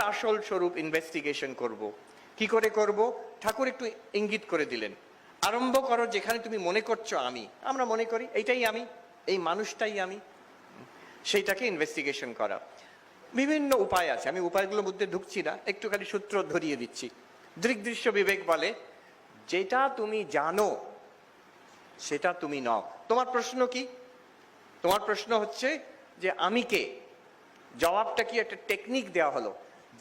আসল স্বরূপ ইনভেস্টিগেশন করব। কি করে করব? ঠাকুর একটু ইঙ্গিত করে দিলেন, আরম্ভ করো যেখানে তুমি মনে করছো আমি, আমরা মনে করি এইটাই আমি, এই মানুষটাই আমি, সেইটাকে ইনভেস্টিগেশন করা। বিভিন্ন উপায় আছে, আমি উপায়গুলোর মধ্যে ঢুকছি না, একটুখানি সূত্র ধরিয়ে দিচ্ছি। দৃগ্দৃশ্য বিবেক বলে, যেটা তুমি জানো সেটা তুমি নও। তোমার প্রশ্ন কি? তোমার প্রশ্ন হচ্ছে যে আমি কে? জবাবটা কি? একটা টেকনিক দেওয়া হলো।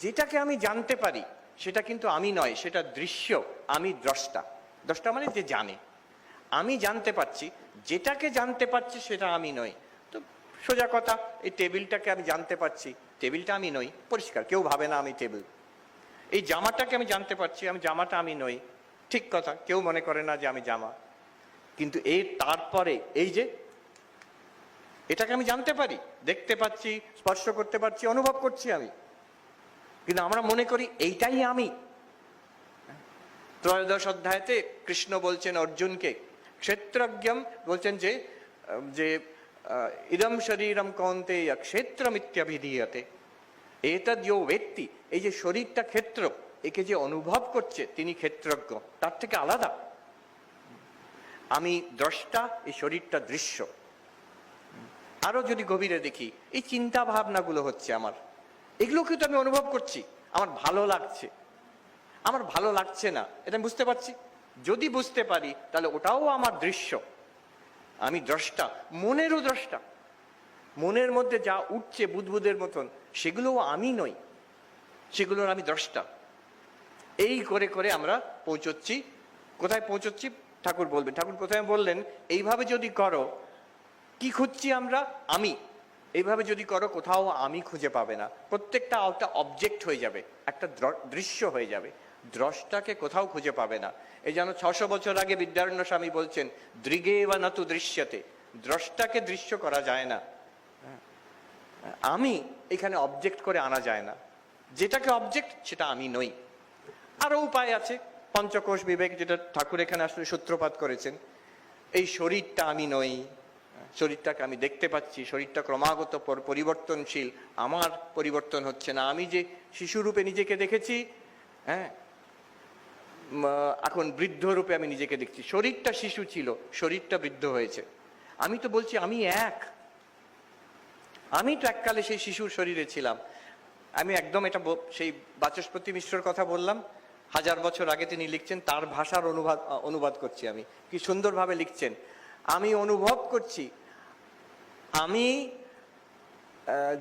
যেটাকে আমি জানতে পারি সেটা কিন্তু আমি নয়, সেটা দৃশ্য, আমি দ্রষ্টা। দ্রষ্টা মানে যে জানে। আমি জানতে পারছি, যেটাকে জানতে পারছি সেটা আমি নই। তো সোজা কথা, এই টেবিলটাকে আমি জানতে পারছি, টেবিলটা আমি নই, পরিষ্কার, কেউ ভাবে না আমি টেবিল। এই জামাটাকে আমি জানতে পারছি, আমি জামাটা আমি নই, ঠিক কথা, কেউ মনে করে না যে আমি জামা। কিন্তু এর তারপরে এই যে এটাকে আমি জানতে পারি, দেখতে পাচ্ছি, স্পর্শ করতে পারছি, অনুভব করছি আমি, কিন্তু আমরা মনে করি এইটাই আমি। ত্রয়োদশ অধ্যায়তে কৃষ্ণ বলছেন অর্জুনকে, ক্ষেত্রজ্ঞম বলছেন যে যে ইদম শরীরম কৌন্তেয় ক্ষেত্রমিত্যভিধীয়তে এতদ ইয়ো বেত্তি। এই যে শরীরটা ক্ষেত্র, একে যে অনুভব করছে তিনি ক্ষেত্রজ্ঞ, তার থেকে আলাদা। আমি দ্রষ্টা, এই শরীরটা দৃশ্য। আরো যদি গভীরে দেখি, এই চিন্তা ভাবনাগুলো হচ্ছে আমার, এগুলো কিন্তু আমি অনুভব করছি। আমার ভালো লাগছে, আমার ভালো লাগছে না, এটা আমি বুঝতে পারছি। যদি বুঝতে পারি তাহলে ওটাও আমার দৃশ্য, আমি দ্রষ্টা, মনেরও দ্রষ্টা। মনের মধ্যে যা উঠছে বুদবুদের মতন, সেগুলোও আমি নই, সেগুলোর আমি দ্রষ্টা। এই করে করে আমরা পৌঁছচ্ছি কোথায়? পৌঁছচ্ছি ঠাকুর বলবেন। ঠাকুর কোথায় বললেন, এইভাবে যদি করো, কি খুঁজছি আমরা? আমি। এইভাবে যদি করো কোথাও আমি খুঁজে পাবে না, প্রত্যেকটা একটা অবজেক্ট হয়ে যাবে, একটা দৃশ্য হয়ে যাবে, দ্রষ্টাকে কোথাও খুঁজে পাবে না। এই যেন 600 বছর আগে বিদ্যারণ্য স্বামী বলছেন, দৃগে বা নতু দৃশ্যতে, দ্রষ্টাকে দৃশ্য করা যায় না, আমি এখানে অবজেক্ট করে আনা যায় না, যেটাকে অবজেক্ট সেটা আমি নই। আরো উপায় আছে, পঞ্চকোষ বিবেক, যেটা ঠাকুর এখানে আসলে সূত্রপাত করেছেন। এই শরীরটা আমি নই, শরীরটাকে আমি দেখতে পাচ্ছি, শরীরটা ক্রমাগত পরিবর্তনশীল, আমার পরিবর্তন হচ্ছে না। আমি যে শিশুরূপে নিজেকে দেখেছি, হ্যাঁ, এখন বৃদ্ধ রূপে আমি নিজেকে দেখছি। শরীরটা শিশু ছিল, শরীরটা বৃদ্ধ হয়েছে। আমি তো বলছি আমি এক, আমি তো এককালে সেই শিশুর শরীরে ছিলাম। আমি একদম এটা সেই বাচস্পতি মিশ্রর কথা বললাম, 1000 বছর আগে তিনি লিখছেন, তার ভাষার অনুবাদ করছি আমি, কি সুন্দরভাবে লিখছেন। আমি অনুভব করছি, আমি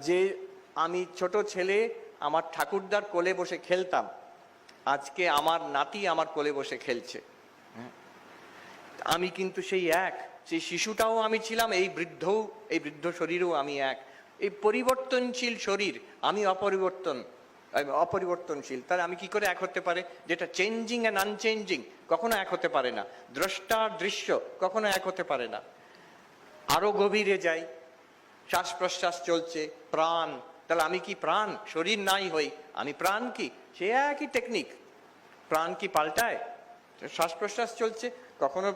যে আমি ছোট ছেলে আমার ঠাকুরদার কোলে বসে খেলতাম, আজকে আমার নাতি আমার কোলে বসে খেলছে। আমি কিন্তু সেই এক, সেই শিশুটাও আমি ছিলাম, এই বৃদ্ধ শরীরও আমি এক। এই পরিবর্তনশীল শরীর, আমি অপরিবর্তনশীল, তাহলে আমি কি করে এক হতে পারে? যেটা চেঞ্জিং অ্যান্ড আনচেঞ্জিং কখনো এক হতে পারে না, দ্রষ্টার দৃশ্য কখনো এক হতে পারে না। আরো গভীরে যাই, শ্বাস প্রশ্বাস চলছে, প্রাণ, তাহলে আমি কি প্রাণ? শরীর নাই হই, আমি প্রাণ কি? সে একই টেকনিক। প্রাণ কি পাল্টায়? শ্বাস প্রশ্বাস চলছে, কখনো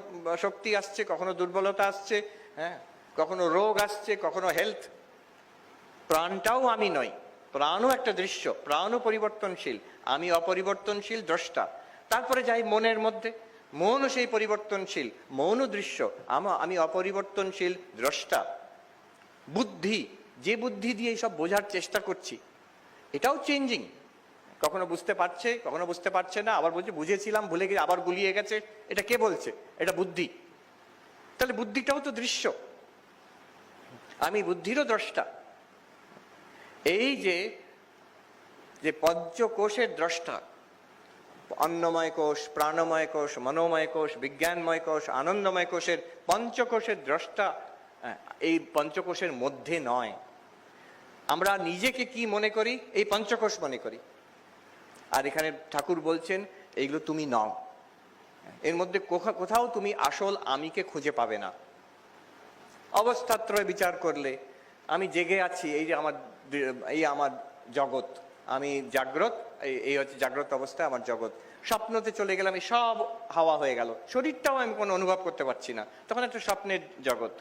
শক্তি আসছে, কখনো দুর্বলতা আসছে, হ্যাঁ, কখনো রোগ আসছে, কখনো হেলথ। প্রাণটাও আমি নই, প্রাণও একটা দৃশ্য, প্রাণও পরিবর্তনশীল, আমি অপরিবর্তনশীল দ্রষ্টা। তারপরে যাই মনের মধ্যে, মনও সেই পরিবর্তনশীল, মনও দৃশ্য, আমি অপরিবর্তনশীল দ্রষ্টা। বুদ্ধি, যে বুদ্ধি দিয়ে সব বোঝার চেষ্টা করছি, এটাও চেঞ্জিং, কখনো বুঝতে পারছে, কখনো বুঝতে পারছে না, আবার বলছে বুঝেছিলাম, ভুলে গিয়ে আবার গুলিয়ে গেছে। এটা কে বলছে? এটা বুদ্ধি। তাহলে বুদ্ধিটাও তো দৃশ্য, আমি বুদ্ধিরও দ্রষ্টা। এই যে পঞ্চকোষের দ্রষ্টা, অন্নময় কোষ, প্রাণময় কোষ, মনোময় কোষ, বিজ্ঞানময় কোষ, আনন্দময় কোষের পঞ্চকোষের দ্রষ্টা, এই পঞ্চকোষের মধ্যে নয়। আমরা নিজেকে কি মনে করি? এই পঞ্চকোষ মনে করি। আর এখানে ঠাকুর বলছেন এইগুলো তুমি নও, এর মধ্যে কোথাও তুমি আসল আমিকে খুঁজে পাবে না। অবস্থাত্রয় বিচার করলে আমি জেগে আছি, এই আমার জগৎ, আমি জাগ্রত, এই হচ্ছে জাগ্রত অবস্থা, আমার জগৎ। স্বপ্নতে চলে গেলাম, এই সব হাওয়া হয়ে গেল, শরীরটাও আমি কোনো অনুভব করতে পারছি না, তখন একটা স্বপ্নের জগৎ।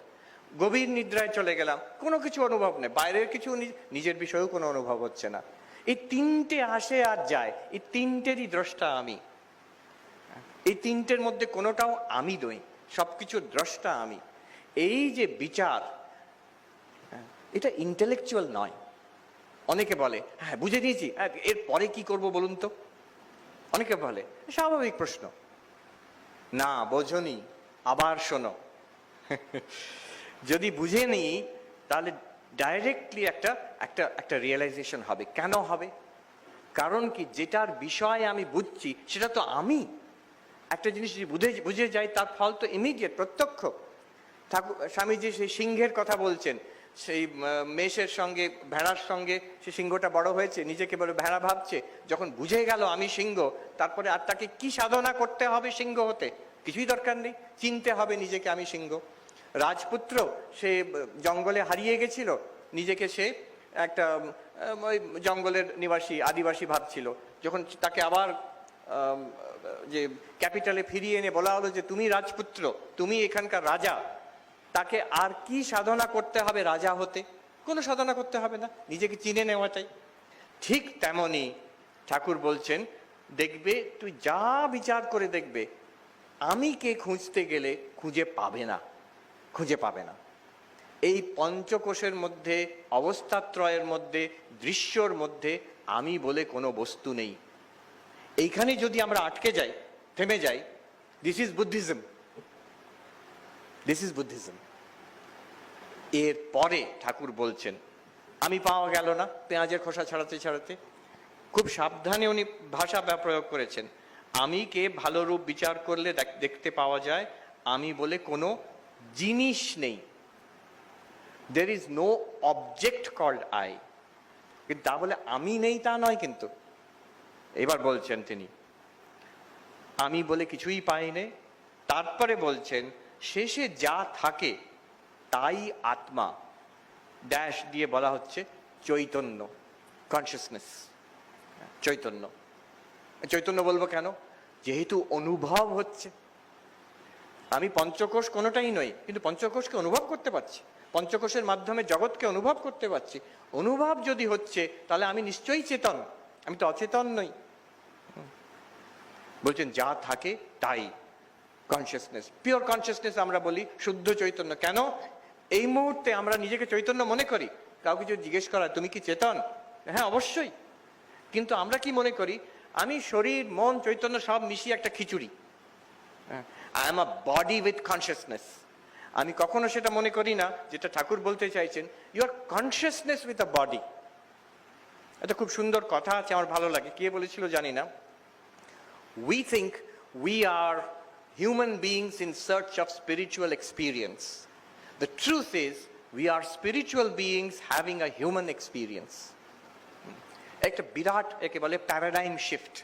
গভীর নিদ্রায় চলে গেলাম, কোনো কিছু অনুভব নেই, বাইরের কিছু, নিজের বিষয়েও কোনো অনুভব হচ্ছে না। এই তিনটে আসে আর যায়, এই তিনটেরই দ্রষ্টা আমি। এই তিনটের মধ্যে কোনোটাও আমি নই, সবকিছুর দ্রষ্টা আমি। এই যে বিচার, এটা ইন্টেলেকচুয়াল নয়। অনেকে বলে হ্যাঁ বুঝে নিয়েছি, এর পরে কি করব বলুন তো। অনেকে বলে, স্বাভাবিক প্রশ্ন, না বোঝনি, আবার শোনো। যদি বুঝে নিই তাহলে ডাইরেক্টলি একটা একটা একটা রিয়েলাইজেশন হবে। কেন হবে? কারণ কি, যেটার বিষয় আমি বুঝছি সেটা তো আমি। একটা জিনিস যদি বুঝে যাই তার ফল তো ইমিডিয়েট, প্রত্যক্ষ। ঠাকুর স্বামীজি সেই সিংহের কথা বলছেন, সেই মেষের সঙ্গে ভেড়ার সঙ্গে সে সিংহটা বড় হয়েছে, নিজেকে বলে ভেড়া ভাবছে। যখন বুঝে গেল আমি সিংহ, তারপরে আর তাকে কি সাধনা করতে হবে সিংহ হতে? কিছুই দরকার নেই, চিনতে হবে নিজেকে আমি সিংহ। রাজপুত্র সে জঙ্গলে হারিয়ে গেছিল, নিজেকে সে একটা ওই জঙ্গলের নিবাসী আদিবাসী ভাবছিল। যখন তাকে আবার যে ক্যাপিটালে ফিরিয়ে এনে বলা হলো যে তুমি রাজপুত্র, তুমি এখানকার রাজা, তাকে আর কি সাধনা করতে হবে রাজা হতে? কোনো সাধনা করতে হবে না, নিজেকে চিনে নেওয়াটাই। ঠিক তেমনি ঠাকুর বলছেন, দেখবে তুই যা বিচার করে দেখবে, আমি কে খুঁজতে গেলে খুঁজে পাবে না, খুঁজে পাবে না। এই পঞ্চকোষের মধ্যে, অবস্থাত্রয়ের মধ্যে, দৃশ্যর মধ্যে আমি বলে কোনো বস্তু নেই। এইখানে যদি আমরা আটকে যাই, থেমে যাই, this is Buddhism, this is Buddhism. এর পরে ঠাকুর বলছেন, আমি পাওয়া গেল না, পেঁয়াজের খোসা ছাড়াতে ছাড়াতে খুব সাবধানে উনি ভাষা প্রয়োগ করেছেন। আমি কে ভালো রূপ বিচার করলে দেখতে পাওয়া যায়, আমি বলে কোনো জিনিস নেই। there is no object called I। কিন্তু তা বলে আমি নেই তা নয় কিন্তু। এবার বলছেন তিনি, আমি বলে কিছুই পাইনি। তারপরে বলছেন, শেষে যা থাকে তাই আত্মা, ড্যাশ দিয়ে বলা হচ্ছে চৈতন্য, কনসিয়াসনেস। চৈতন্য, চৈতন্য বলবো কেন? যেহেতু অনুভব হচ্ছে। আমি পঞ্চকোষ কোনোটাই নই, কিন্তু পঞ্চকোষকে অনুভব করতে পারছি, পঞ্চকোষের মাধ্যমে জগৎকে অনুভব করতে পারছি। অনুভব যদি হচ্ছে তাহলে আমি নিশ্চয়ই চেতন, আমি তো অচেতন নই। বলছেন যা থাকে তাই কনসিয়াসনেস, পিওর কনসিয়াসনেস আমরা বলি, শুদ্ধ চৈতন্য। কেন? এই মুহূর্তে আমরা নিজেকে চৈতন্য মনে করি। কাউকে যদি জিজ্ঞেস করা তুমি কি চেতন, হ্যাঁ অবশ্যই। কিন্তু আমরা কি মনে করি? আমি শরীর মন চৈতন্য সব মিশিয়ে একটা খিচুড়ি, I am a body with consciousness. আমি কখনো সেটা মনে করি না, যেটা ঠাকুর বলতে চাইছেন, your consciousness with a body. এটা খুব সুন্দর কথা আছে, আমার ভালো লাগে। কে বলেছিল জানি না। We think we are human beings in search of spiritual experience. The truth is, we are spiritual beings having a human experience. একটা বিরাট একে বলে প্যারাডাইম শিফট।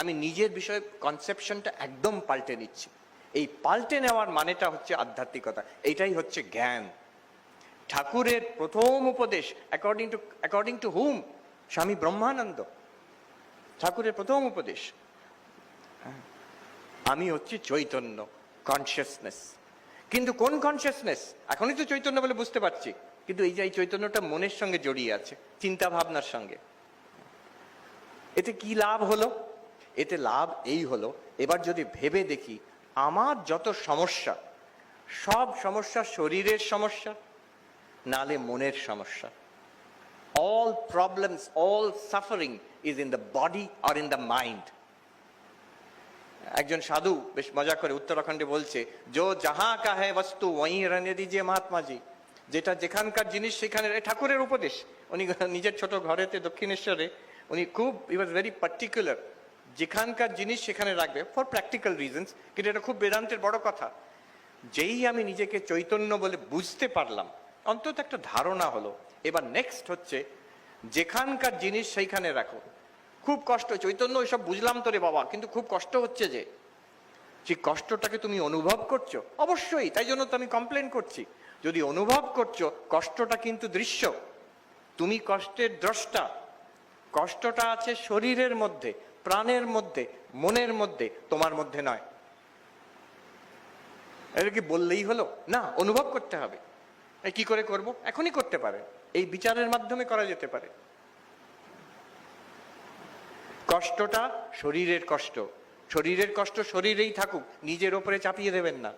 আমি নিজের বিষয়ে কনসেপশনটা একদম পাল্টে নিচ্ছি। এই পাল্টে নেওয়ার মানেটা হচ্ছে আধ্যাত্মিকতা, এইটাই হচ্ছে জ্ঞান। ঠাকুরের প্রথম উপদেশ অ্যাকর্ডিং টু হুম? স্বামী ব্রহ্মানন্দ। ঠাকুরের প্রথম উপদেশ, আমি হচ্ছে চৈতন্য, কনসিয়াসনেস। কিন্তু কোন কনসিয়াসনেস? এখনই তো চৈতন্য বলে বুঝতে পারছি, কিন্তু এই যে এই চৈতন্যটা মনের সঙ্গে জড়িয়ে আছে, চিন্তা ভাবনার সঙ্গে। এতে কি লাভ হলো? এতে লাভ এই হলো, এবার যদি ভেবে দেখি, আমার যত সমস্যা, সব সমস্যা শরীরের সমস্যা, নালে মনের সমস্যা। All problems, all suffering is in the body or in the mind. একজন সাধু বেশ মজা করে উত্তরাখণ্ডে বলছে, জো যাহা কা হ্যায় বস্তু ওয়ি রহনে দিজিয়ে মহাত্মা জি। যেটা যেখানকার জিনিস সেখানে। ঠাকুরের উপদেশ। উনি নিজের ছোট ঘরেতে দক্ষিণেশ্বরে উনি খুব, হি ওয়াজ ভেরি পার্টিকুলার, যেখানকার জিনিস সেখানে রাখবে ফর প্র্যাকটিক্যাল রিজনস। কিন্তু এটা খুব বেদান্তের বড় কথা। যেই আমি নিজেকে চৈতন্য বলে বুঝতে পারলাম, অন্তত একটা ধারণা হলো, এবার নেক্সট হচ্ছে যেখানকার জিনিস সেইখানে রাখো। খুব কষ্ট, চৈতন্য ওইসব বুঝলাম তো রে বাবা, কিন্তু খুব কষ্ট হচ্ছে যে, সেই কষ্টটাকে তুমি অনুভব করছো? অবশ্যই, তাই জন্য তো আমি কমপ্লেন করছি। যদি অনুভব করছো, কষ্টটা কিন্তু দৃশ্য, তুমি কষ্টের দ্রষ্টা। কষ্টটা আছে শরীরের মধ্যে, প্রাণের মধ্যে, মনের মধ্যে, তোমার মধ্যে নয়। এটা কি বললেই হলো? না, অনুভব করতে হবে। কি করে করব? এখনই করতে পারে, এই বিচারের মাধ্যমে করা যেতে পারে। কষ্টটা শরীরের কষ্ট, শরীরের কষ্ট শরীরেই থাকুক, নিজের ওপরে চাপিয়ে দেবেন না।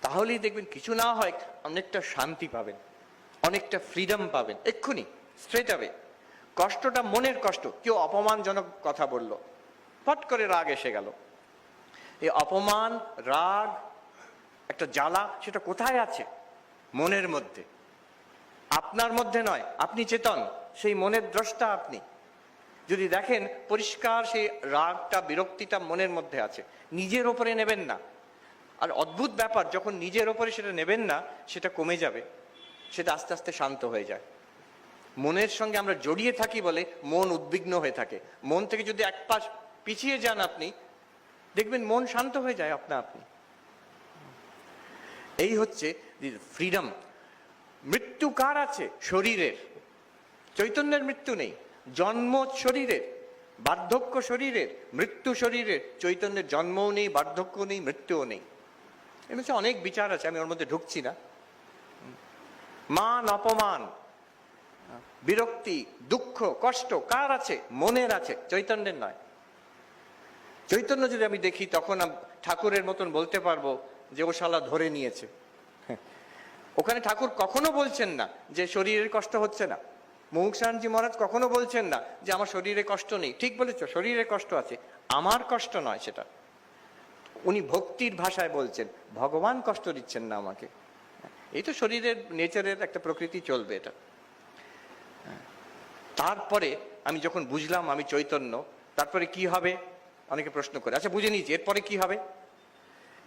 তাহলেই দেখবেন কিছু না হয় অনেকটা শান্তি পাবেন, অনেকটা ফ্রিডম পাবেন এক্ষুনি, স্ট্রেট অ্যাওয়ে। কষ্টটা মনের কষ্ট, কেউ অপমানজনক কথা বলল, ফট করে রাগ এসে গেল। এই অপমান, রাগ, একটা জ্বালা, সেটা কোথায় আছে? মনের মধ্যে, আপনার মধ্যে নয়। আপনি চেতন, সেই মনের দ্রষ্টা আপনি। যদি দেখেন পরিষ্কার সেই রাগটা, বিরক্তিটা মনের মধ্যে আছে, নিজের ওপরে নেবেন না। আর অদ্ভুত ব্যাপার, যখন নিজের ওপরে সেটা নেবেন না, সেটা কমে যাবে, সেটা আস্তে আস্তে শান্ত হয়ে যায়। মনের সঙ্গে আমরা জড়িয়ে থাকি বলে মন উদ্বিগ্ন হয়ে থাকে। মন থেকে যদি এক পাশ পিছিয়ে যান আপনি, দেখবেন মন শান্ত হয়ে যায় আপনা আপনি। এই হচ্ছে ফ্রিডম। মৃত্যু কার আছে? শরীরের। চৈতন্যের মৃত্যু নেই। জন্ম শরীরের, বার্ধক্য শরীরের, মৃত্যু শরীরের। চৈতন্যের জন্মও নেই, বার্ধক্য নেই, মৃত্যুও নেই। এর মধ্যে অনেক বিচার আছে, আমি ওর মধ্যে ঢুকছি না। মান অপমান, বিরক্তি, দুঃখ, কষ্ট কার আছে? মনের আছে, চৈতন্যের নয়। চৈতন্য যদি আমি দেখি, তখন ঠাকুরের মতন বলতে পারবো যে ও শালা ধরে নিয়েছে। ওখানে ঠাকুর কখনো বলছেন না যে শরীরের কষ্ট হচ্ছে না। মুমুক্ষানন্দজি মহারাজ কখনো বলছেন না যে আমার শরীরে কষ্ট নেই। ঠিক বলেছ, শরীরে কষ্ট আছে, আমার কষ্ট নয় সেটা। উনি ভক্তির ভাষায় বলছেন, ভগবান কষ্ট দিচ্ছেন না আমাকে। এই তো শরীরের নেচারের একটা প্রকৃতি, চলবে এটা। তারপরে আমি যখন বুঝলাম আমি চৈতন্য, তারপরে কি হবে? অনেকে প্রশ্ন করে, আচ্ছা বুঝে নিয়েছি, এরপরে কি হবে?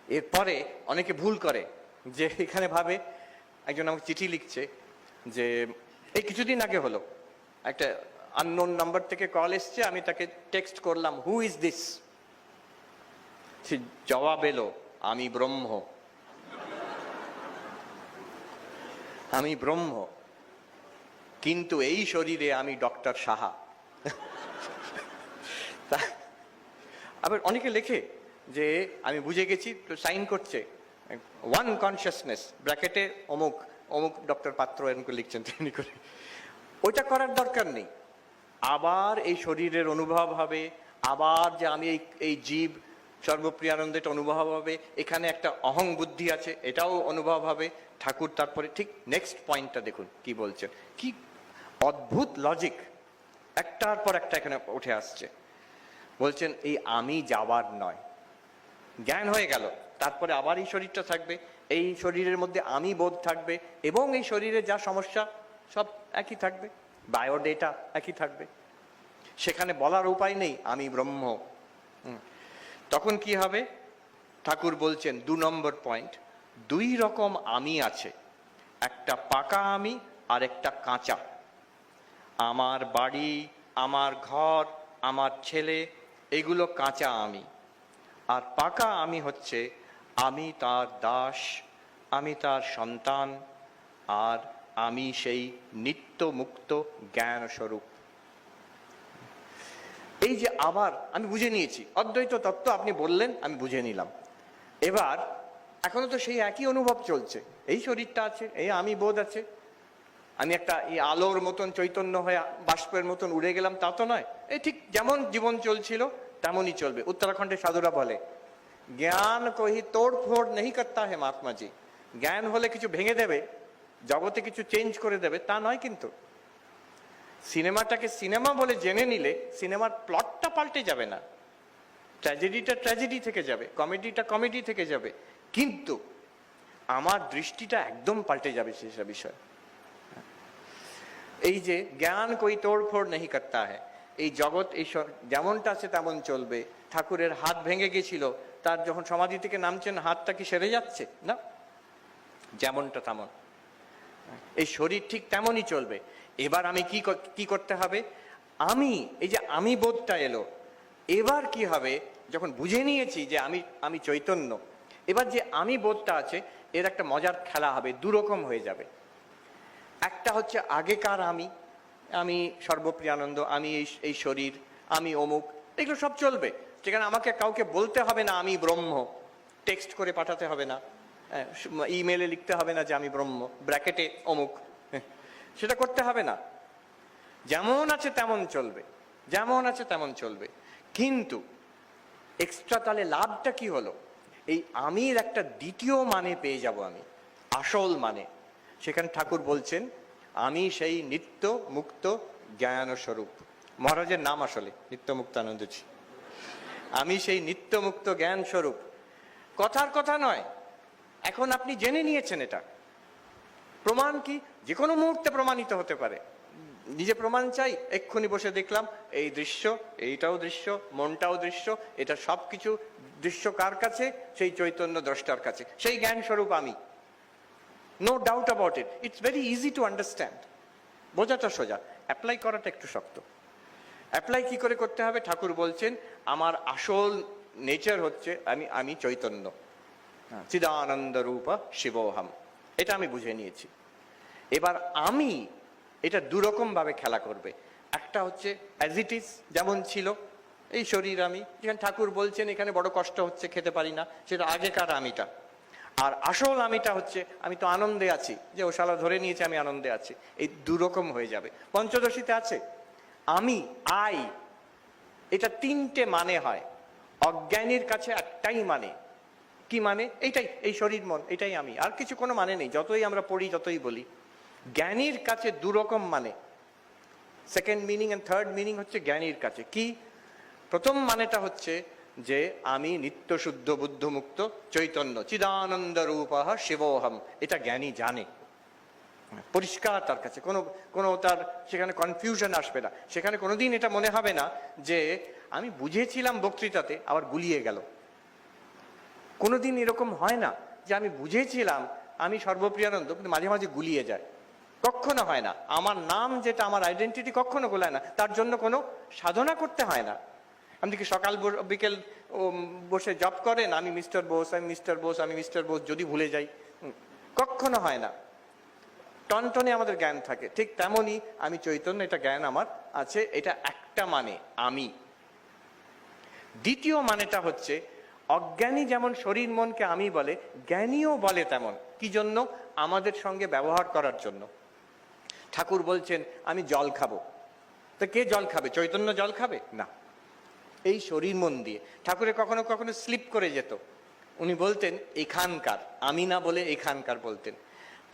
এরপরে অনেকে ভুল করে, যে এখানে ভাবে, একজন আমাকে চিঠি লিখছে যে এই কিছুদিন আগে হলো, একটা আননোন নাম্বার থেকে কল এসছে, আমি তাকে টেক্সট করলাম, হু ইজ দিস? জবাব এলো, আমি ব্রহ্ম। আমি ব্রহ্ম, কিন্তু এই শরীরে আমি ডক্টর সাহা। আবার অনেকে লেখে যে আমি বুঝে গেছি, সাইন করছে, ওয়ান কনসিয়াসনেস, ব্র্যাকেটে অমুক অমুক ডক্টর পাত্র এরকম লিখছেন তিনি করে। ওইটা করার দরকার নেই। আবার এই শরীরের অনুভব হবে, আবার যে আমি এই জীব সর্বপ্রিয়ানন্দের অনুভব হবে, এখানে একটা অহং বুদ্ধি আছে, এটাও অনুভব হবে। ঠাকুর তারপরে ঠিক নেক্সট পয়েন্টটা দেখুন কি বলছেন, কি অদ্ভুত লজিক, একটার পর একটা এখানে উঠে আসছে। বলছেন এই আমি যাবার নয়, জ্ঞান হয়ে গেল, তারপরে আবার এই শরীরটা থাকবে, এই শরীরের মধ্যে আমি বোধ থাকবে, এবং এই শরীরে যা সমস্যা সব একই থাকবে, বায়োডেটা একই থাকবে। সেখানে বলার উপায় নেই আমি ব্রহ্ম। তখন কি হবে? ঠাকুর বলছেন 2 নম্বর পয়েন্ট, 2 রকম আমি আছে, একটা পাকা আমি আর একটা কাঁচা। আমার বাড়ি, আমার ঘর, আমার ছেলে, এগুলো কাঁচা আমি। আর পাকা আমি হচ্ছে আমি তার দাস, আমি তার সন্তান, আর আমি সেই নিত্য মুক্ত জ্ঞান স্বরূপ। এই যে আবার আমি বুঝে নিয়েছি, অদ্বৈত তত্ত্ব আপনি বললেন, আমি বুঝে নিলাম। এবার এখনো তো সেই একই অনুভব চলছে, এই শরীরটা আছে, এই আমি বোধ আছে। আমি একটা এই আলোর মতন চৈতন্য হয়ে বাষ্পের মতন উড়ে গেলাম, তা তো নয়। এই ঠিক যেমন জীবন চলছিল তেমনই চলবে। উত্তরাখণ্ডে সাধুরা বলে, জ্ঞান কহি তোড় ফোড় নেই করতা হে মহাত্মা জি। জ্ঞান হলে কিছু ভেঙে দেবে, জগতে কিছু চেঞ্জ করে দেবে, তা নয় কিন্তু। সিনেমাটাকে সিনেমা বলে জেনে নিলে সিনেমার প্লটটা পাল্টে যাবে না, ট্র্যাজেডিটা ট্র্যাজেডি থেকে যাবে, কমেডিটা কমেডি থেকে যাবে, কিন্তু আমার দৃষ্টিটা একদম পাল্টে যাবে সেসব বিষয়। এই যে জ্ঞান কই তোড় ফোড় নেই করতা হ্যায়, এই জগৎ এই যেমনটা আছে তেমন চলবে। ঠাকুরের হাত ভেঙে গেছিল, তার যখন সমাধি থেকে নামছেন হাতটা কি সেরে যাচ্ছে? না, যেমনটা তেমন। এই শরীর ঠিক তেমনই চলবে। এবার আমি কি করতে হবে? আমি, এই যে আমি বোধটা এলো, এবার কি হবে? যখন বুঝে নিয়েছি যে আমি চৈতন্য, এবার যে আমি বোধটা আছে, এর একটা মজার খেলা হবে, 2 রকম হয়ে যাবে। একটা হচ্ছে আগেকার আমি সর্বপ্রিয়ানন্দ, আমি এই শরীর, আমি অমুক, এগুলো সব চলবে। যেখানে আমাকে কাউকে বলতে হবে না আমি ব্রহ্ম, টেক্সট করে পাঠাতে হবে না, ইমেলে লিখতে হবে না যে আমি ব্রহ্ম, ব্র্যাকেটে অমুক, সেটা করতে হবে না। যেমন আছে তেমন চলবে। যেমন আছে তেমন চলবে। কিন্তু এক্সট্রা তাহলে লাভটা কি হলো? এই আমির একটা দ্বিতীয় মানে পেয়ে যাব আমি, আসল মানে। সেখানে ঠাকুর বলছেন আমি সেই নিত্য মুক্ত জ্ঞান স্বরূপ। মহারাজের নাম আসলে নিত্য মুক্তানন্দজি। আমি সেই নিত্য মুক্ত জ্ঞান স্বরূপ। কথার কথা নয়, এখন আপনি জেনে নিয়েছেন এটা। প্রমাণ কি? যে কোনো মুহূর্তে প্রমাণিত হতে পারে। নিজে প্রমাণ চাই, এক্ষুনি বসে দেখলাম এই দৃশ্য, এইটাও দৃশ্য, মনটাও দৃশ্য, এটা সব কিছু দৃশ্য কার কাছে? সেই চৈতন্য দ্রষ্টার কাছে, সেই জ্ঞান স্বরূপ আমি। No doubt about it. It's very easy to understand. বোঝাটা সোজা, অ্যাপ্লাই করাটা একটু শক্ত। অ্যাপ্লাই কি করে করতে হবে? ঠাকুর বলছেন আমার আসল নেচার হচ্ছে আমি চৈতন্য, চিদানন্দ রূপ শিবোহম। এটা আমি বুঝে নিয়েছি। এবার আমি এটা দুরকম ভাবে খেলা করবে। একটা হচ্ছে অ্যাজ ইট ইজ, যেমন ছিল এই শরীর আমি, যেখানে ঠাকুর বলছেন এখানে বড় কষ্ট হচ্ছে, খেতে পারি না, সেটা আগেকার আমিটা। আর আসল আমিটা হচ্ছে আমি তো আনন্দে আছি, যে ও শালা ধরে নিয়েছে আমি আনন্দে আছি। এই দুরকম হয়ে যাবে। পঞ্চদশীতে আছে আমি আই, এটা তিনটে মানে হয়। অজ্ঞানীর কাছে একটাই মানে। কি মানে? এইটাই, এই শরীর মন, এটাই আমি, আর কিছু কোনো মানে নেই। যতই আমরা পড়ি, যতই বলি। জ্ঞানীর কাছে দুরকম মানে। Second meaning and third meaning হচ্ছে জ্ঞানীর কাছে কি? প্রথম মানেটা হচ্ছে যে আমি নিত্য শুদ্ধ বুদ্ধ মুক্ত চৈতন্য, চিদানন্দ রূপ শিবোহম। এটা জ্ঞানী জানে, পরিষ্কার তার কাছে, কোনো তার সেখানে কনফিউশন আসবে না। সেখানে কোনোদিন এটা মনে হবে না যে আমি বুঝেছিলাম বক্তৃতাতে আবার গুলিয়ে গেল। কোনোদিন এরকম হয় না যে আমি বুঝেছিলাম আমি সর্বপ্রিয়ানন্দ, কিন্তু মাঝে মাঝে গুলিয়ে যায়। কখনো হয় না। আমার নাম যেটা, আমার আইডেন্টিটি কখনো গোলায় না। তার জন্য কোনো সাধনা করতে হয় না। আপনি কি সকাল বিকেল বসে জব করেন আমি মিস্টার বোস, আমি মিস্টার বোস, আমি মিস্টার বোস, যদি ভুলে যাই? কখনো হয় না। টনটনে আমাদের জ্ঞান থাকে। ঠিক তেমনই আমি চৈতন্য, এটা জ্ঞান আমার আছে। এটা একটা মানে আমি। দ্বিতীয় মানেটা হচ্ছে অজ্ঞানী যেমন শরীর মনকে আমি বলে, জ্ঞানীও বলে তেমন। কি জন্য? আমাদের সঙ্গে ব্যবহার করার জন্য। ঠাকুর বলছেন আমি জল খাবো, তো কে জল খাবে? চৈতন্য জল খাবে না, এই শরীর মন দিয়ে। ঠাকুরের কখনো কখনো স্লিপ করে যেত, উনি বলতেন এখানকার, আমি না বলে এখানকার বলতেন।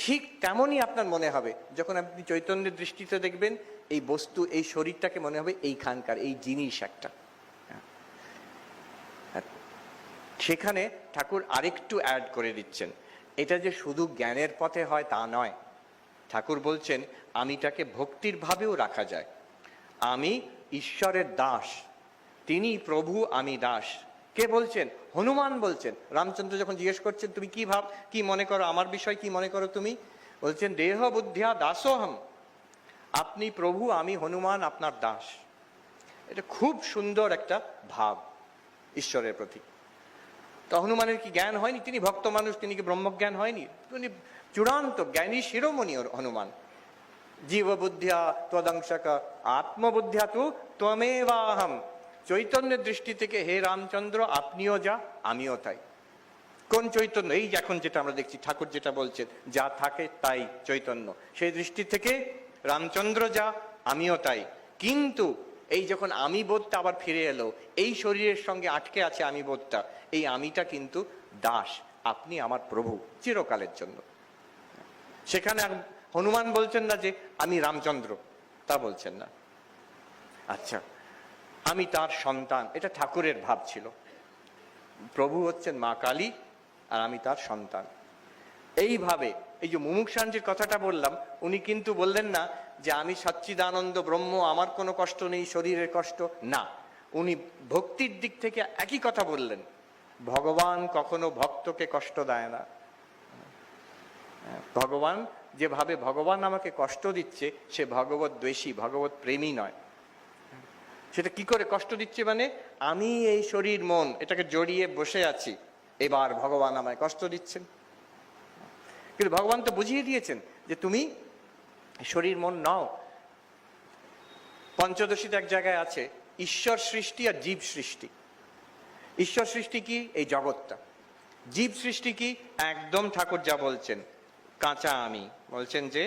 ঠিক তেমনই আপনার মনে হবে যখন আপনি চৈতন্যের দৃষ্টিতে দেখবেন এই বস্তু, এই শরীরটাকে মনে হবে এইখানকার, এই জিনিস একটা। সেখানে ঠাকুর আরেকটু অ্যাড করে দিচ্ছেন, এটা যে শুধু জ্ঞানের পথে হয় তা নয়। ঠাকুর বলছেন আমিটাকে ভক্তির ভাবেও রাখা যায়। আমি ঈশ্বরের দাস, তিনি প্রভু, আমি দাস। কে বলছেন? হনুমান বলছেন। রামচন্দ্র যখন জিজ্ঞেস করছেন তুমি কি মনে করো আমার বিষয়, কি মনে করো তুমি? বলছেন দেহ বুদ্ধিয়া দাসোহম। আপনি প্রভু, আমি হনুমান আপনার দাস। এটা খুব সুন্দর একটা ভাব ঈশ্বরের প্রতি। তো হনুমানের কি জ্ঞান হয়নি? তিনি ভক্ত মানুষ, তিনি কি ব্রহ্মজ্ঞান হয়নি? তিনি চূড়ান্ত জ্ঞানী শিরোমণি হনুমান। জীব বুদ্ধিয়া ত্বদংশক আত্মবুদ্ধিয়া তু ত্বমেবাহম। চৈতন্যের দৃষ্টি থেকে হে রামচন্দ্র আপনিও যা, আমিও তাই। কোন চৈতন্য? এই এখন যেটা আমরা দেখছি, ঠাকুর যেটা বলছেন যা থাকে তাই চৈতন্য, সেই দৃষ্টি থেকে রামচন্দ্র যা, আমিও তাই। কিন্তু এই যখন আমি বোধটা আবার ফিরে এলো, এই শরীরের সঙ্গে আটকে আছে আমি বোধটা, এই আমিটা কিন্তু দাস, আপনি আমার প্রভু চিরকালের জন্য। সেখানে হনুমান বলছেন না যে আমি রামচন্দ্র, তা বলছেন না। আচ্ছা, আমি তার সন্তান, এটা ঠাকুরের ভাব ছিল। প্রভু হচ্ছেন মা কালী আর আমি তার সন্তান। এইভাবে এই যে মুমুক্ষাঞ্জির কথাটা বললাম, উনি কিন্তু বললেন না যে আমি সচ্চিদানন্দ ব্রহ্ম, আমার কোনো কষ্ট নেই, শরীরের কষ্ট না। উনি ভক্তির দিক থেকে একই কথা বললেন। ভগবান কখনো ভক্তকে কষ্ট দেয় না। ভগবান যেভাবে ভগবান আমাকে কষ্ট দিচ্ছে, সে ভগবত দ্বেষী, ভগবত প্রেমী নয়। সেটা কি করে কষ্ট দিচ্ছে? মানে আমি এই শরীর মন এটাকে জড়িয়ে বসে আছি, এবার ভগবান আমায় কষ্ট দিচ্ছেন। কিন্তু ভগবান তো বুঝিয়ে দিয়েছেন যে তুমি শরীর মন নও। পঞ্চদশীতে এক জায়গায় আছে ঈশ্বর সৃষ্টি আর জীব সৃষ্টি। ঈশ্বর সৃষ্টি কি? এই জগৎটা। জীব সৃষ্টি কি? একদম ঠাকুর যা বলছেন, কাঁচা আমি। বলছেন যে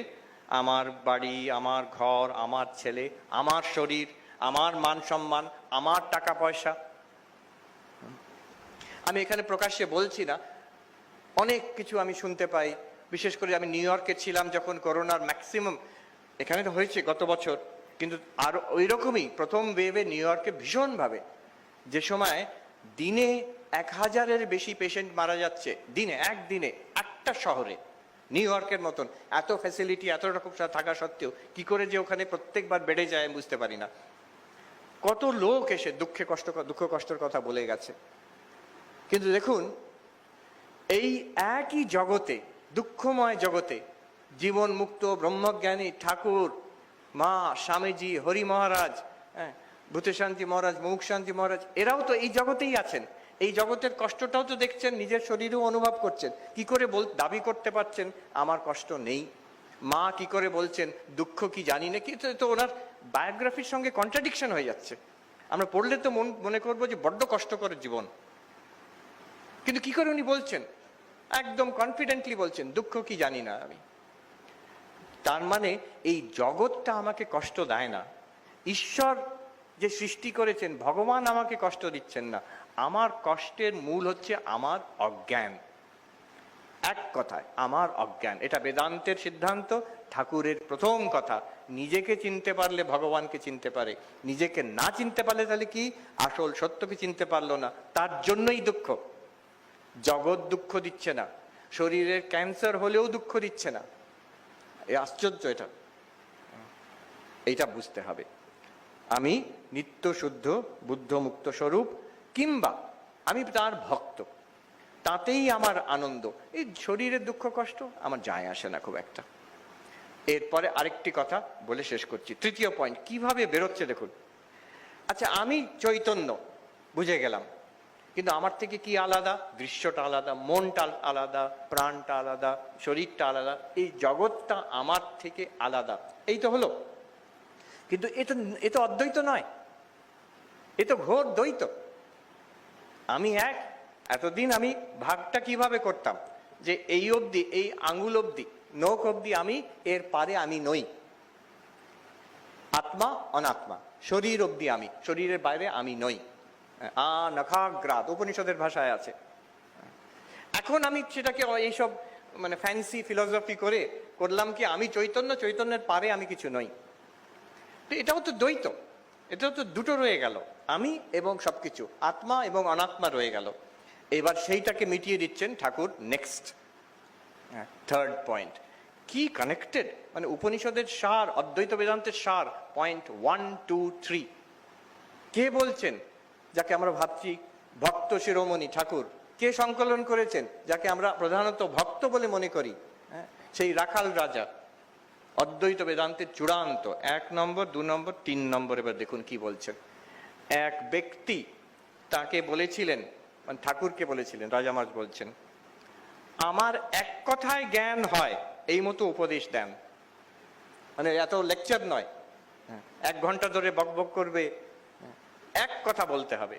আমার বাড়ি, আমার ঘর, আমার ছেলে, আমার শরীর, আমার মান সম্মান, আমার টাকা পয়সা। আমি এখানে প্রকাশ্যে বলছি না, অনেক কিছু আমি শুনতে পাই। বিশেষ করে আমি নিউ ইয়র্কে ছিলাম যখন করোনার ম্যাক্সিমাম, এখানে তো হয়েছে গত বছর, কিন্তু আর ওই রকমই প্রথম ওয়েভে নিউ ইয়র্কে ভীষণভাবে, যে সময় দিনে 1000-এর বেশি পেশেন্ট মারা যাচ্ছে, দিনে, একদিনে, একটা শহরে, নিউ ইয়র্কের মতন এত ফ্যাসিলিটি, এত রকম থাকা সত্ত্বেও কি করে যে ওখানে প্রত্যেকবার বেড়ে যায় আমি বুঝতে পারি না। কত লোক এসে দুঃখ কষ্টের কথা বলে গেছে। কিন্তু দেখুন, এই একই জগতে, দুঃখময় জগতে, জীবন মুক্ত ব্রহ্মজ্ঞানী ঠাকুর, মা, স্বামীজি, হরি মহারাজ, হ্যাঁ, ভূতেশান্তি মহারাজ, মুখ শান্তি মহারাজ, এরাও তো এই জগতেই আছেন। এই জগতের কষ্টটাও তো দেখছেন, নিজের শরীরেও অনুভব করছেন। কি করে দাবি করতে পারছেন আমার কষ্ট নেই? মা কি করে বলছেন দুঃখ কি জানি না? কি তো ওনার বায়োগ্রাফির সঙ্গে কন্ট্রাডিকশন হয়ে যাচ্ছে। আমরা পড়লে তো মনে করবো যে বড্ড কষ্টকর জীবন, কিন্তু কি করে উনি বলছেন, একদম কনফিডেন্টলি বলছেন দুঃখ কি জানি না আমি। তার মানে এই জগৎটা আমাকে কষ্ট দেয় না, ঈশ্বর যে সৃষ্টি করেছেন, ভগবান আমাকে কষ্ট দিচ্ছেন না। আমার কষ্টের মূল হচ্ছে আমার অজ্ঞান। এক কথায় আমার অজ্ঞান। এটা বেদান্তের সিদ্ধান্ত, ঠাকুরের প্রথম কথা। নিজেকে চিনতে পারলে ভগবানকে চিনতে পারে, নিজেকে না চিনতে পারলে তাহলে কি, আসল সত্যকে চিনতে পারলো না, তার জন্যই দুঃখ। জগৎ দুঃখ দিচ্ছে না, শরীরের ক্যান্সার হলেও দুঃখ দিচ্ছে না। এই আশ্চর্য, এইটা বুঝতে হবে। আমি নিত্য শুদ্ধ বুদ্ধ মুক্ত স্বরূপ, কিংবা আমি তার ভক্ত, তাতেই আমার আনন্দ। এই শরীরের দুঃখ কষ্ট আমার যায় আসে না খুব একটা। এরপরে আরেকটি কথা বলে শেষ করছি, তৃতীয় পয়েন্ট, কিভাবে বেরোচ্ছে দেখুন। আচ্ছা, আমি চৈতন্য বুঝে গেলাম, কিন্তু আমার থেকে কি আলাদা? দৃশ্যটা আলাদা, মনটা আলাদা, প্রাণটা আলাদা, শরীরটা আলাদা, এই জগৎটা আমার থেকে আলাদা। এই তো হলো, কিন্তু এ তো অদ্বৈত নয়, এ তো ঘোর দ্বৈত। আমি এক, এতদিন আমি ভাগটা কিভাবে করতাম যে এই অবধি, এই আঙ্গুল অবধি, নখ অবধি আমি, এর পারে আমি নই। আত্মা অনাত্মা, শরীর অবধি আমি, শরীরের বাইরে আমি নই। নখাগ্রাত উপনিষদের ভাষায় আছে। এখন আমি সেটাকে এইসব মানে ফ্যান্সি ফিলসফি করে করলাম কি আমি চৈতন্য, চৈতন্যের পারে আমি কিছু নই। তো এটাও তো দ্বৈত, এটাও তো দুটো রয়ে গেল, আমি এবং সবকিছু, আত্মা এবং অনাত্মা রয়ে গেল। এবার সেইটাকে মিটিয়ে দিচ্ছেন ঠাকুর নেক্সট, থার্ড পয়েন্ট। কি কানেক্টেড, মানে উপনিষদের সার, অদ্বৈত বেদান্তের সার, পয়েন্ট 1, 2, 3। কে বলছেন? যাকে আমরা ভাবছি ভক্ত শিরোমণি ঠাকুর। কে সংকলন করেছেন? যাকে আমরা প্রধানত ভক্ত বলে মনে করি, সেই রাখাল রাজা। অদ্বৈত বেদান্তের চূড়ান্ত 1 নম্বর, 2 নম্বর, 3 নম্বর। এবার দেখুন কি বলছেন। এক ব্যক্তি তাকে বলেছিলেন, মানে ঠাকুরকে বলেছিলেন, রাজা মহারাজ বলছেন, আমার এক কথায় জ্ঞান হয়, এই মতো উপদেশ দেন। মানে এত লেকচার নয়, 1 ঘন্টা ধরে বকবক করবে, এক কথা বলতে হবে।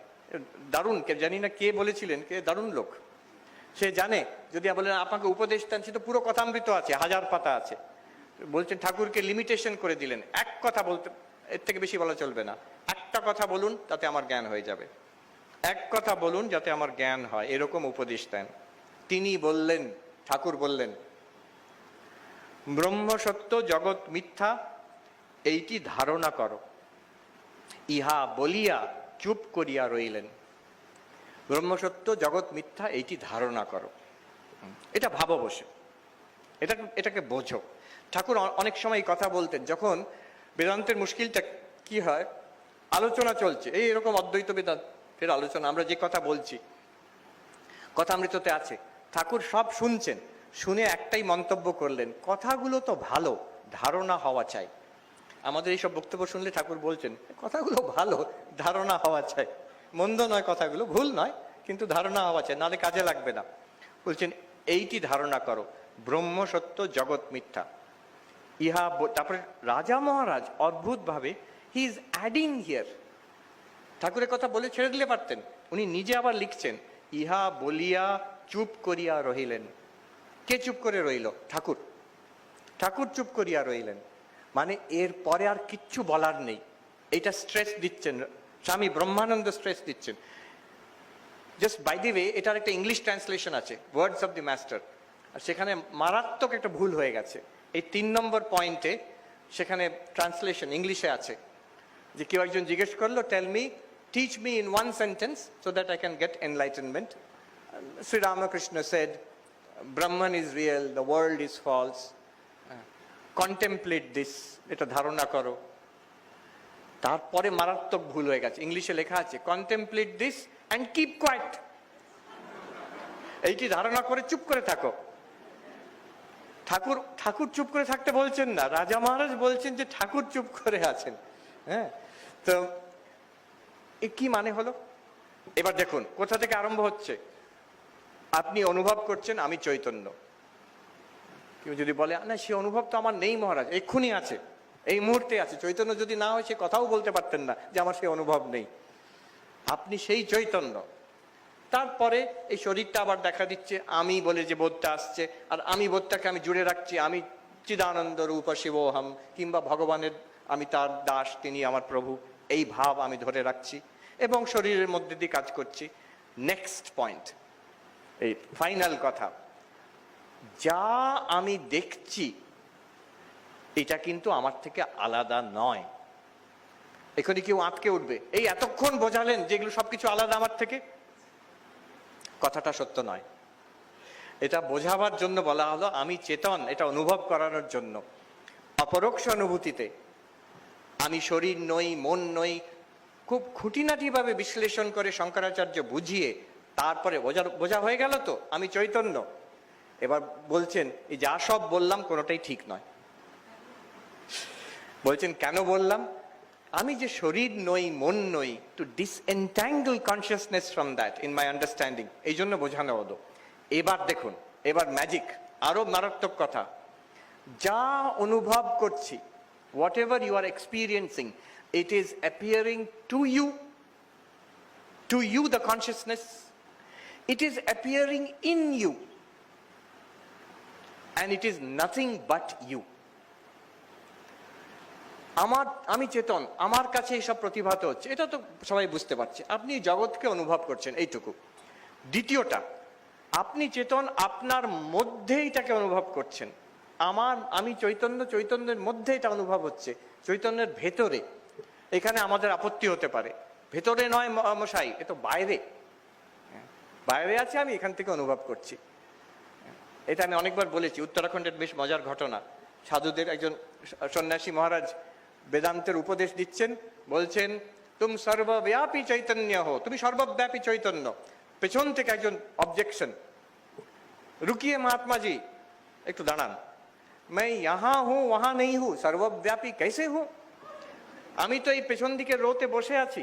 দারুণ, কে জানি না কে বলেছিলেন, কে দারুণ লোক। সে জানে যদি বলেন আপনাকে উপদেশ দেন, সে তো পুরো কথামৃত আছে, 1000 পাতা আছে। বলছেন ঠাকুরকে লিমিটেশন করে দিলেন, এক কথা বলতে, এর থেকে বেশি বলা চলবে না। একটা কথা বলুন, তাতে আমার জ্ঞান হয়ে যাবে। এক কথা বলুন যাতে আমার জ্ঞান হয়, এরকম উপদেশ দেন। তিনি বললেন, ঠাকুর বললেন, ব্রহ্ম সত্য জগৎ মিথ্যা এইটি ধারণা করো। ইহা বলিয়া চুপ করিয়া রইলেন। ব্রহ্মসত্য জগৎ মিথ্যা এইটি ধারণা করো, এটা ভাবো বসে, এটাকে বোঝো। ঠাকুর অনেক সময় কথা বলতেন, যখন বেদান্তের মুশকিলটা কি হয়, আলোচনা চলছে, এই এরকম অদ্বৈত বেদান্তের আলোচনা, আমরা যে কথা বলছি কথামৃততে আছে, ঠাকুর সব শুনছেন, শুনে একটাই মন্তব্য করলেন, কথাগুলো তো ভালো, ধারণা হওয়া চাই। আমাদের এইসব বক্তব্য শুনলে ঠাকুর বলছেন কথাগুলো ভালো, ধারণা হওয়া চাই। মন্দ নয় কথাগুলো, ভুল নয়, কিন্তু ধারণা হওয়া চাই, নাহলে কাজে লাগবে না। বলছেন এইটি ধারণা করো, ব্রহ্ম সত্য জগৎ মিথ্যা। ইহা, তারপরে রাজা মহারাজ অদ্ভুত ভাবে হি ইজ অ্যাডিং হিয়ার। ঠাকুরের কথা বলে ছেড়ে দিলে পারতেন, উনি নিজে আবার লিখছেন, ইহা বলিয়া চুপ করিয়া রহিলেন। কে চুপ করে রইল? ঠাকুর। ঠাকুর চুপ করিয়া রইলেন, মানে এর পরে আর কিচ্ছু বলার নেই, এটা স্ট্রেস দিচ্ছেন স্বামী ব্রহ্মানন্দ, স্ট্রেস দিচ্ছেন। জাস্ট বাই দি ওয়ে, এটার একটা ইংলিশ ট্রান্সলেশন আছে, ওয়ার্ডস অফ দি মাস্টার, আর সেখানে মারাত্মক একটা ভুল হয়ে গেছে। এই 3 নম্বর পয়েন্টে সেখানে ট্রান্সলেশন ইংলিশে আছে যে কেউ একজন জিজ্ঞেস করলো, tell me, teach me in one sentence so that I can get enlightenment. Shri Ramakrishna said, Brahman is real, the world is false, contemplate this, এটা ধারণা করো। তারপরে মারাত্মক ভুল হয়ে গেছে, ইংলিশে লেখা আছে contemplate this and keep quiet, এইটি ধারণা করে চুপ করে থাকো। ঠাকুর চুপ করে থাকতে বলছেন না, রাজা মহারাজ বলছেন যে ঠাকুর চুপ করে আছেন। হ্যাঁ, তো এ কি মানে হলো? এবার দেখুন কোথা থেকে আরম্ভ হচ্ছে। আপনি অনুভব করছেন আমি চৈতন্য। কেউ যদি বলে না সে অনুভব তো আমার নেই মহারাজ, এক্ষুনি আছে, এই মুহূর্তে আছে। চৈতন্য যদি না হয় সে কথাও বলতে পারতেন না যে আমার সে অনুভব নেই। আপনি সেই চৈতন্য। তারপরে এই শরীরটা আবার দেখা দিচ্ছে আমি বলে যে বোধটা আসছে, আর আমি বোধটাকে আমি জুড়ে রাখছি, আমি চিদানন্দ রূপ শিবোহম, কিংবা ভগবানের আমি তার দাস, তিনি আমার প্রভু, এই ভাব আমি ধরে রাখছি এবং শরীরের মধ্যে দিয়ে কাজ করছি। নেক্সট পয়েন্ট, এই ফাইনাল কথা, যা আমি দেখছি এটা কিন্তু আমার থেকে আলাদা নয়। এখানে কেউ আটকে উঠবে, এই এতক্ষণ বোঝালেন যেগুলো সবকিছু আলাদা আমার থেকে, কথাটা সত্য নয়। এটা বোঝাবার জন্য বলা হলো আমি চেতন, এটা অনুভব করানোর জন্য। অপরোক্ষ অনুভূতিতে আমি শরীর নই, মন নই, খুব খুঁটিনাটিভাবে বিশ্লেষণ করে শঙ্করাচার্য বুঝিয়ে তারপরে বোঝা হয়ে গেল তো আমি চৈতন্য। এবার বলছেন এই যা সব বললাম কোনোটাই ঠিক নয়। বলছেন কেন বললাম? আমি যে শরীর নই, মন নই, to disentangle consciousness from that in my understanding, এই জন্য বোঝানো হলো। এবার দেখুন, এবার ম্যাজিক, আরো মারাত্মক কথা। যা অনুভব করছি, whatever you are experiencing, it is appearing to you the consciousness, it is appearing in you, and it is nothing but you. আমি চেতন, আমার কাছে এইসব প্রতিভাত হচ্ছে, এটা তো সবাই বুঝতে পারছে। আপনি জগৎকে অনুভব করছেন, এইটুকু। দ্বিতীয়টা, আপনি চেতন, আপনার মধ্যে এটাকে অনুভব করছেন। আমি চৈতন্য, চৈতন্যের মধ্যে এটা অনুভব হচ্ছে, চৈতন্যের ভেতরে। এখানে আমাদের আপত্তি হতে পারে, ভেতরে নয় মশাই, এ তো বাইরে। বাইরে আছে, আমি এখান থেকে অনুভব করছি। এটা আমি অনেকবার বলেছি, উত্তরাখণ্ডের বেশ মজার ঘটনা। সাধুদের একজন সন্ন্যাসী মহারাজ বেদান্তের উপদেশ দিচ্ছেন, বলছেন তুমি সর্বব্যাপী চৈতন্য হো, তুমি সর্বব্যাপী চৈতন্য। পেছন থেকে একজন অবজেকশন, রুকিয়ে মহাত্মাজি, একটু দাঁড়ান, मैं यहाँ हूँ वहां नहीं हूँ, सर्वव्यापी कैसे हूँ? আমি তো এই পেছন দিকে রোতে বসে আছি,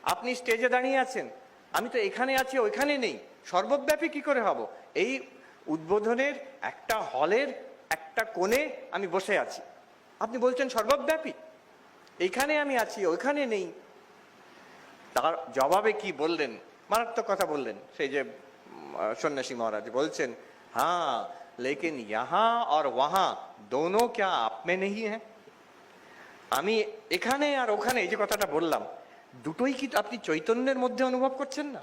আপনি স্টেজে দাঁড়িয়ে আছেন, আমি তো এখানে আছি ওইখানে নেই, সর্বব্যাপী কি করে হব? এই উদ্বোধনের একটা হলের একটা কোণে আমি বসে আছি, আপনি বলছেন সর্বব্যাপী, এইখানে আমি আছি ওইখানে নেই। তার জবাবে কি বললেন? মারাত্মক কথা বললেন সেই যে সন্ন্যাসী মহারাজ। বলছেন হ্যাঁ, লেকিন ইহা আর ওয়াহা দোনো ক্যা আপ মে নেহি হ্যাঁ? আমি এখানে আর ওখানে, এই যে কথাটা বললাম, দুটোই কি আপনি চৈতন্যের মধ্যে অনুভব করছেন না?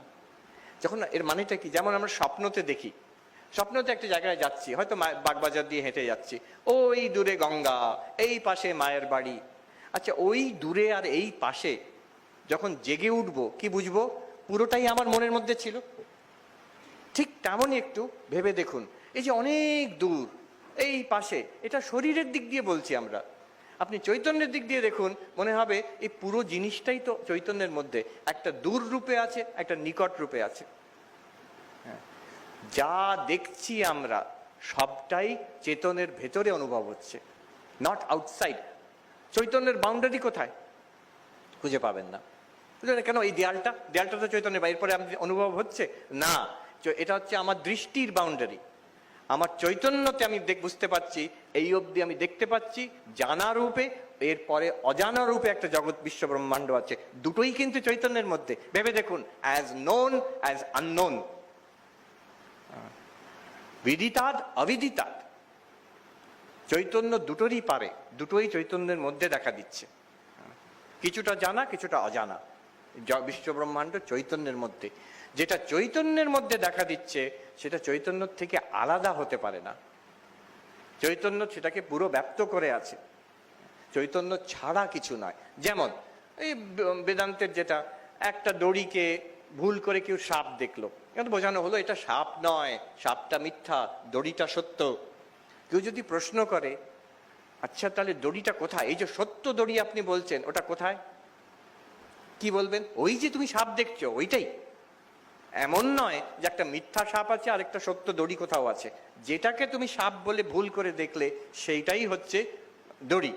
যখন এর মানেটা কি, যেমন আমরা স্বপ্নতে দেখি, স্বপ্নতে একটা জায়গায় যাচ্ছি, হয়তো বাগবাজার দিয়ে হেঁটে যাচ্ছি, ওই দূরে গঙ্গা, এই পাশে মায়ের বাড়ি। আচ্ছা, ওই দূরে আর এই পাশে যখন জেগে উঠবো কি বুঝবো? পুরোটাই আমার মনের মধ্যে ছিল। ঠিক তেমনই একটু ভেবে দেখুন, এই যে অনেক দূর, এই পাশে, এটা শরীরের দিক দিয়ে বলছি আমরা। আপনি চৈতন্যের দিক দিয়ে দেখুন, মনে হবে এই পুরো জিনিসটাই তো চৈতন্যের মধ্যে, একটা দূর রূপে আছে, একটা নিকট রূপে আছে। যা দেখছি আমরা সবটাই চেতনের ভেতরে অনুভব হচ্ছে, নট আউটসাইড। চৈতন্যের বাউন্ডারি কোথায়? খুঁজে পাবেন না। কেন? এই দেয়ালটা তো চৈতন্যের বাইরে, পরে আমি অনুভব হচ্ছে না, এটা হচ্ছে আমার দৃষ্টির বাউন্ডারি। আমার চৈতন্যতে আমি বুঝতে পারছি, এই অবধি আমি দেখতে পাচ্ছি জানা রূপে, এরপরে অজানা রূপে একটা জগৎ বিশ্ব ব্রহ্মাণ্ড আছে, দুটোই কিন্তু চৈতন্যের মধ্যে। ভেবে দেখুন, অ্যাজ নোন অ্যাজ আননোন, বিদিতাদ অবিদিতাদ, চৈতন্য দুটোরই পারে, দুটোই চৈতন্যের মধ্যে দেখা দিচ্ছে। কিছুটা জানা কিছুটা অজানা। বিশ্বব্রহ্মাণ্ড চৈতন্যের মধ্যে, যেটা চৈতন্যের মধ্যে দেখা দিচ্ছে সেটা চৈতন্য থেকে আলাদা হতে পারে না। চৈতন্য সেটাকে পুরো ব্যপ্ত করে আছে, চৈতন্য ছাড়া কিছু নয়। যেমন এই বেদান্তের যেটা, একটা দড়িকে ভুল করে কেউ সাপ দেখলো, কিন্তু বোঝানো হলো এটা সাপ নয়, সাপটা মিথ্যা, দড়িটা সত্য। কেউ যদি প্রশ্ন করে আচ্ছা তাহলে দড়িটা কোথায়, এই যে সত্য দড়ি আপনি বলছেন ওটা কোথায়, কি বলবেন? ওই যে তুমি সাপ দেখছো ওইটাই। এমন নয় যে একটা মিথ্যা সাপ আছে আর একটা সত্য দড়ি কোথাও আছে। যেটাকে তুমি সাপ বলে ভুল করে দেখলে সেইটাই হচ্ছে দড়ি,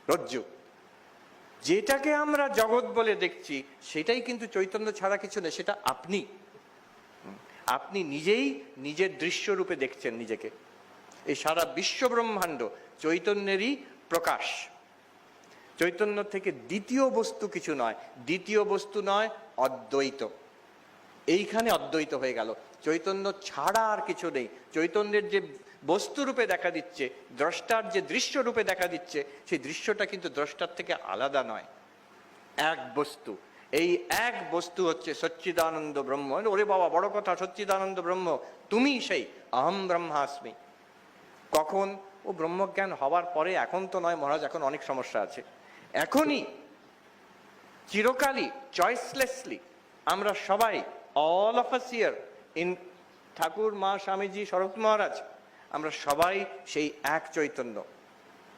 রজ্জু। যেটাকে আমরা জগৎ বলে দেখছি সেটাই কিন্তু চৈতন্য ছাড়া কিছু নেই, সেটা আপনি। আপনি নিজেই নিজের দৃশ্য রূপে দেখছেন নিজেকে। এই সারা বিশ্ব ব্রহ্মাণ্ড চৈতন্যেরই প্রকাশ। চৈতন্য থেকে দ্বিতীয় বস্তু কিছু নয়, দ্বিতীয় বস্তু নয় অদ্বৈত। এইখানে অদ্বৈত হয়ে গেল, চৈতন্য ছাড়া আর কিছু নেই। চৈতন্যের যে বস্তু রূপে দেখা দিচ্ছে, দ্রষ্টার যে দৃশ্য রূপে দেখা দিচ্ছে, সেই দৃশ্যটা কিন্তু দ্রষ্টার থেকে আলাদা নয়, এক বস্তু। এই এক বস্তু হচ্ছে সচ্চিদানন্দ ব্রহ্ম। ওরে বাবা, বড় কথা, সচ্চিদানন্দ ব্রহ্ম, তুমি সেই অহম ব্রহ্মাস্মি। কখন? ও ব্রহ্মজ্ঞান হওয়ার পরে, এখন তো নয় মহারাজ, এখন অনেক সমস্যা আছে। এখনই, চিরকালই, চয়েসলেসলি আমরা সবাই, all of us here in Thakur, Ma, Swamiji, শরৎ মহারাজ, আমরা সবাই সেই এক চৈতন্য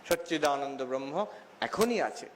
সচ্চিদানন্দ ব্রহ্ম এখনই আছে।